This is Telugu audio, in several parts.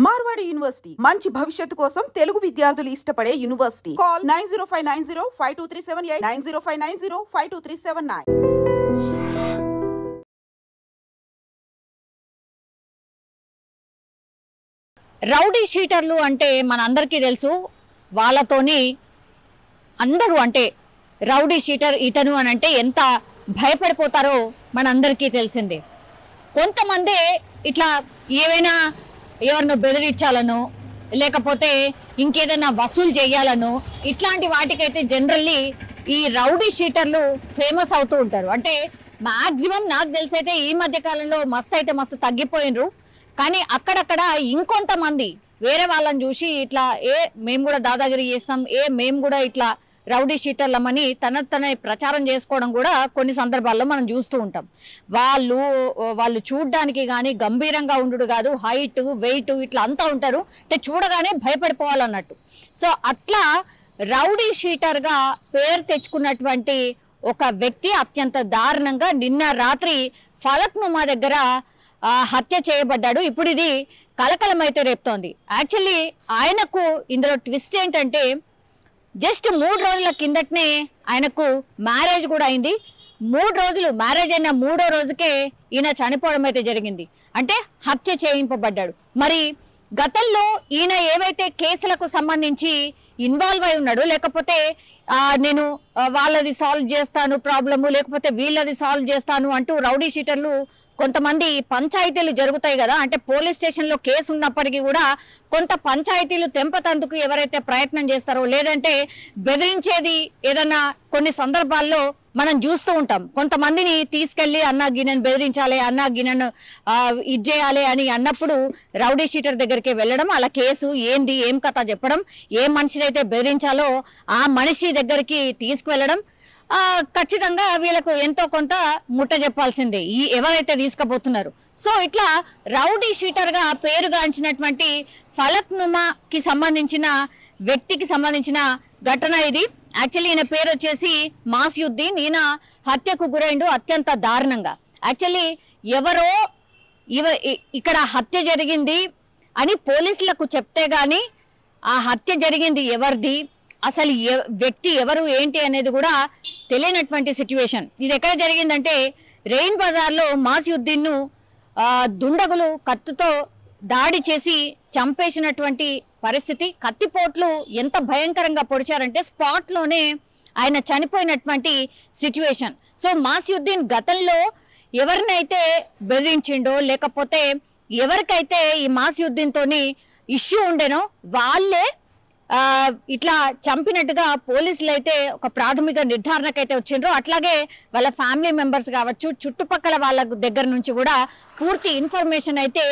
మార్వాడి యూనివర్సిటీ మంచి భవిష్యత్తు కోసం తెలుగు విద్యార్థులు ఇష్టపడే యూనివర్సిటీ. కాల్ 9059052378 9059052379. రౌడీ షీటర్లు అంటే మనందరికీ తెలుసు. వాళ్ళతోని అందరూ అంటే రౌడీ షీటర్ ఇతను అని అంటే ఎంత భయపడిపోతారో మనందరికీ తెలిసిందే. కొంతమంది ఇట్లా ఏవైనా ఎవరినో బెదిరించాలనో లేకపోతే ఇంకేదైనా వసూలు చేయాలనో ఇట్లాంటి వాటికైతే జనరల్లీ ఈ రౌడీ షీటర్లు ఫేమస్ అవుతూ ఉంటారు. అంటే మ్యాక్సిమం నాకు తెలిసి అయితే ఈ మధ్య కాలంలో మస్తు తగ్గిపోయినరు. కానీ అక్కడక్కడ ఇంకొంతమంది వేరే వాళ్ళని చూసి ఇట్లా మేము కూడా దాదాగిరి చేస్తాం, మేము కూడా ఇట్లా రౌడీ షీటర్లమని తన ప్రచారం చేసుకోవడం కూడా కొన్ని సందర్భాల్లో మనం చూస్తూ ఉంటాం. వాళ్ళు చూడ్డానికి కానీ గంభీరంగా ఉండు కాదు, హైట్ వెయిట్ ఇట్లా అంతా ఉంటారు. అంటే చూడగానే భయపడిపోవాలన్నట్టు. సో అట్లా రౌడీ షీటర్గా పేరు తెచ్చుకున్నటువంటి ఒక వ్యక్తి అత్యంత దారుణంగా నిన్న రాత్రి ఫలక్నుమా దగ్గర హత్య చేయబడ్డాడు. ఇప్పుడు ఇది కలకలమైతే రేపుతోంది. యాక్చువల్లీ ఆయనకు ఇందులో ట్విస్ట్ ఏంటంటే జస్ట్ 3 రోజుల కిందటనే ఆయనకు మ్యారేజ్ కూడా అయింది. 3 రోజులు మ్యారేజ్ అయిన 3వ రోజుకే ఈయన చనిపోవడం అయితే జరిగింది. అంటే హత్య చేయింపబడ్డాడు. మరి గతంలో ఈయన ఏవైతే కేసులకు సంబంధించి ఇన్వాల్వ్ అయి ఉన్నాడు, లేకపోతే నేను వాళ్ళది సాల్వ్ చేస్తాను ప్రాబ్లము, లేకపోతే వీళ్ళది సాల్వ్ చేస్తాను అంటూ రౌడీ షీటర్లు కొంతమంది పంచాయతీలు జరుగుతాయి కదా, అంటే పోలీస్ స్టేషన్లో కేసు ఉన్నప్పటికీ కూడా కొంత పంచాయతీలు తెంపతందుకు ఎవరైతే ప్రయత్నం చేస్తారో లేదంటే బెదిరించేది ఏదన్నా కొన్ని సందర్భాల్లో మనం చూస్తూ ఉంటాం. కొంతమందిని తీసుకెళ్లి అన్నా గిన్నెను బెదిరించాలి, అన్నా గిన్నెను ఇచ్చేయాలి అని అన్నప్పుడు రౌడీ షీటర్ దగ్గరికి వెళ్ళడం, అలా కేసు ఏంది ఏం కథ చెప్పడం, ఏ మనిషినైతే బెదిరించాలో ఆ మనిషి దగ్గరికి తీసుకువెళ్ళడం, ఖచ్చితంగా వీళ్ళకు ఎంతో కొంత ముట్ట చెప్పాల్సిందే ఈ ఎవరైతే తీసుకుపోతున్నారు. సో ఇట్లా రౌడీ షీటర్గా పేరుగాంచినటువంటి ఫలక్నుమాకి సంబంధించిన వ్యక్తికి సంబంధించిన ఘటన ఇది. యాక్చువల్లీ ఈయన పేరు వచ్చేసి మాసియుద్దీన్. ఈయన హత్యకు గురైండు అత్యంత దారుణంగా. యాక్చువల్లీ ఎవరో ఇక్కడ హత్య జరిగింది అని పోలీసులకు చెప్తే గాని ఆ హత్య జరిగింది ఎవరిది, అసలు వ్యక్తి ఎవరు ఏంటి అనేది కూడా తెలియనటువంటి సిచ్యువేషన్. ఇది ఎక్కడ జరిగిందంటే రెయిన్ బజార్లో మాసియుద్దీన్ను దుండగులు కత్తుతో దాడి చేసి చంపేసినటువంటి పరిస్థితి. కత్తిపోట్లు ఎంత భయంకరంగా పొడిచారంటే స్పాట్లోనే ఆయన చనిపోయినటువంటి సిచ్యువేషన్. సో మాసియుద్దీన్ గతంలో ఎవరినైతే బెదిరించిండో లేకపోతే ఎవరికైతే ఈ మాసియుద్దీన్ తోని ఇష్యూ ఉండేనో వాళ్ళే ఇట్లా చంపినట్టుగా పోలీసులు అయితే ఒక ప్రాథమిక నిర్ధారణకైతే వచ్చిండ్రు. అట్లాగే వాళ్ళ ఫ్యామిలీ మెంబర్స్ కావచ్చు, చుట్టుపక్కల వాళ్ళ దగ్గర నుంచి కూడా పూర్తి ఇన్ఫర్మేషన్ అయితే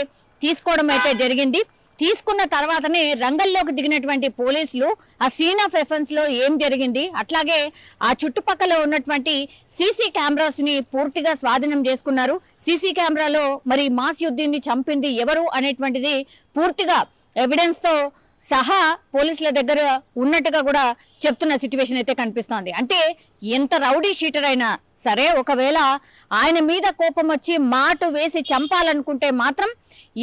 తీసుకోవడం అయితే జరిగింది. తీసుకున్న తర్వాతనే రంగంలోకి దిగినటువంటి పోలీసులు ఆ సీన్ ఆఫ్ ఎఫెన్స్ లో ఏం జరిగింది, అట్లాగే ఆ చుట్టుపక్కల ఉన్నటువంటి సీసీ కెమెరాస్ ని పూర్తిగా స్వాధీనం చేసుకున్నారు. సీసీ కెమెరాలో మరి మాసియుద్దీన్ ని చంపింది ఎవరు అనేటువంటిది పూర్తిగా ఎవిడెన్స్ తో సహా పోలీసుల దగ్గర ఉన్నట్టుగా కూడా చెప్తున్న సిచ్యువేషన్ అయితే కనిపిస్తోంది. అంటే ఎంత రౌడీ షీటర్ అయినా సరే ఒకవేళ ఆయన మీద కోపం వచ్చి మాటు వేసి చంపాలనుకుంటే మాత్రం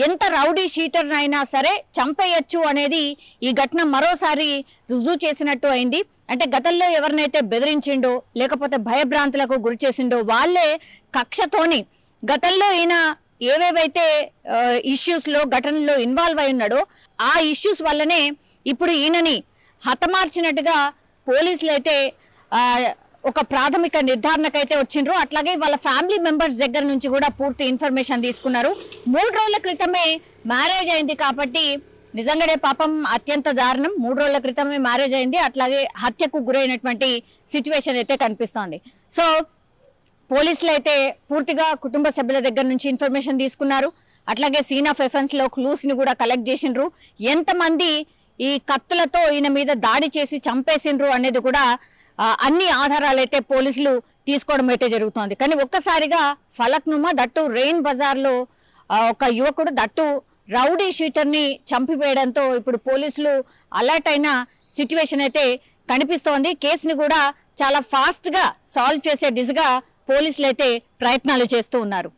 ఎంత రౌడీ షీటర్ అయినా సరే చంపేయచ్చు అనేది ఈ ఘటన మరోసారి రుజువు చేసినట్టు అయింది. అంటే గతంలో ఎవరినైతే బెదిరించిండో లేకపోతే భయభ్రాంతులకు గురి చేసిండో వాళ్ళే కక్షతోని గతంలో ఈయన ఏవేవైతే ఇష్యూస్ లో ఘటనలో ఇన్వాల్వ్ అయి ఉన్నాడో ఆ ఇష్యూస్ వల్లనే ఇప్పుడు ఈయనని హతమార్చినట్టుగా పోలీసులు అయితే ఒక ప్రాథమిక నిర్ధారణకైతే వచ్చిండ్రు. అట్లాగే వాళ్ళ ఫ్యామిలీ మెంబర్స్ దగ్గర నుంచి కూడా పూర్తి ఇన్ఫర్మేషన్ తీసుకున్నారు. 3 రోజుల క్రితమే మ్యారేజ్ అయింది కాబట్టి నిజంగానే పాపం అత్యంత దారుణం. 3 రోజుల క్రితమే మ్యారేజ్ అయింది. అట్లాగే హత్యకు గురైనటువంటి సిచ్యువేషన్ అయితే కనిపిస్తోంది. సో పోలీసులు అయితే పూర్తిగా కుటుంబ సభ్యుల దగ్గర నుంచి ఇన్ఫర్మేషన్ తీసుకున్నారు. అట్లాగే సీన్ ఆఫ్ ఎఫెన్స్ లో క్లూస్ ని కూడా కలెక్ట్ చేసిండ్రు. ఎంతమంది ఈ కత్తులతో ఈయన మీద దాడి చేసి చంపేసిండ్రు అనేది కూడా అన్ని ఆధారాలు అయితే పోలీసులు తీసుకోవడం అయితే జరుగుతోంది. కానీ ఒక్కసారిగా ఫలక్నుమా దట్టు రెయిన్ బజార్ లో ఒక యువకుడు దట్టు రౌడీ షీటర్ ని చంపివేయడంతో ఇప్పుడు పోలీసులు అలర్ట్ అయిన సిచ్యువేషన్ అయితే కనిపిస్తోంది. కేసుని కూడా చాలా ఫాస్ట్ గా సాల్వ్ చేసే దిశగా పోలీసులు అయితే ప్రయత్నాలు చేస్తూ ఉన్నారు.